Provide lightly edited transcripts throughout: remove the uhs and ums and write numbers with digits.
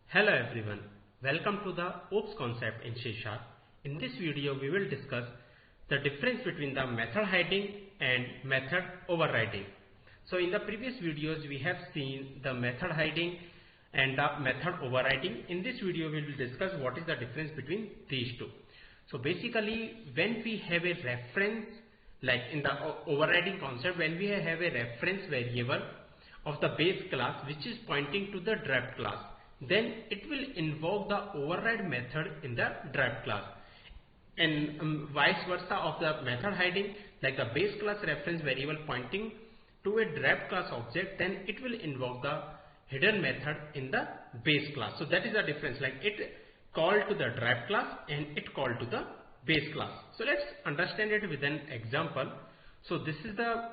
Hello everyone, welcome to the OOPS concept in C#. In this video we will discuss the difference between the method hiding and method overriding. So in the previous videos we have seen the method hiding and the method overriding. In this video we will discuss what is the difference between these two. So basically when we have a reference, like in the overriding concept, when we have a reference variable of the base class which is pointing to the derived class, then it will invoke the override method in the derived class, and vice versa of the method hiding, like the base class reference variable pointing to a derived class object, then it will invoke the hidden method in the base class. So that is the difference, like it called to the derived class and it called to the base class. So let's understand it with an example. So this is the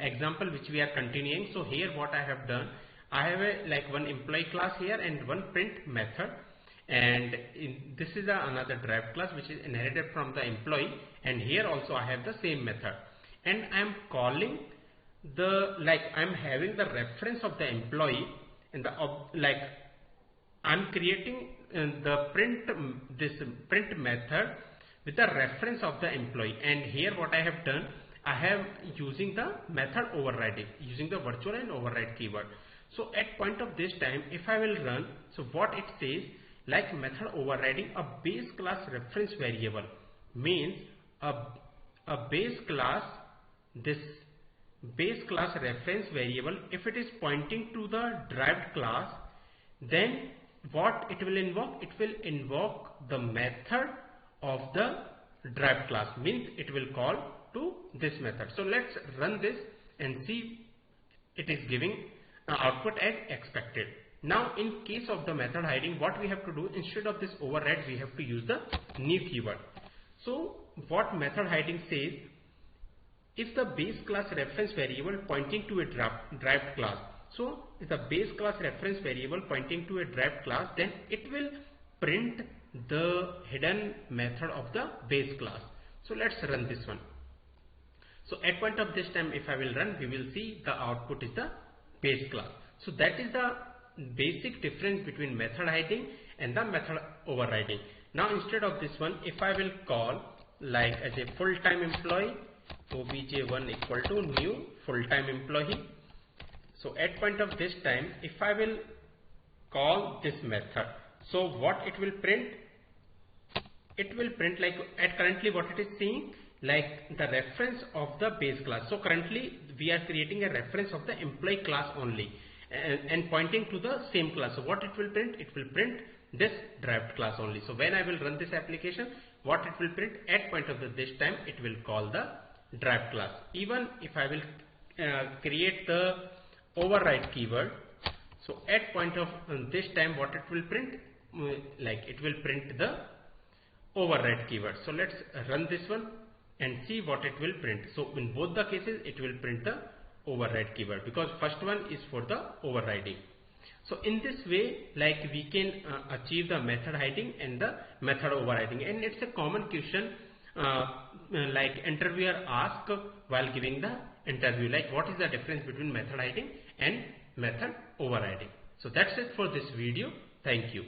example which we are continuing. So here what I have done, I have a one employee class here and one print method, and this is another derived class which is inherited from the employee, and here also I have the same method, and I am calling the I am having the reference of the employee in the I am creating the print method with the reference of the employee, and here what I have done, I have using the method overriding using the virtual and override keyword. So at point of this time, if I will run, so what it says, like method overriding a base class reference variable means a base class, this base class reference variable, if it is pointing to the derived class, then what it will invoke? It will invoke the method of the derived class, means it will call to this method. So let's run this and see it is giving output as expected. Now in case of the method hiding, what we have to do, instead of this override we have to use the new keyword. So what method hiding says, if the base class reference variable pointing to a derived class, so if the base class reference variable pointing to a derived class, then it will print the hidden method of the base class. So let's run this one. So at point of this time, if I will run, we will see the output is the base class. So that is the basic difference between method hiding and the method overriding. Now instead of this one, if I will call as a full-time employee, obj1 equal to new full-time employee. So at point of this time, if I will call this method, so what it will print? It will print at currently what it is seeing, the reference of the base class. So currently we are creating a reference of the employee class only and pointing to the same class. So what it will print? It will print this derived class only. So when I will run this application, what it will print? At point of this time, it will call the derived class. Even if I will create the override keyword, so at point of this time, what it will print? It will print the override keyword. So let's run this one and see what it will print. So in both the cases it will print the override keyword, because first one is for the overriding. So in this way, we can achieve the method hiding and the method overriding, and it's a common question interviewer ask while giving the interview, what is the difference between method hiding and method overriding. So that's it for this video. Thank you.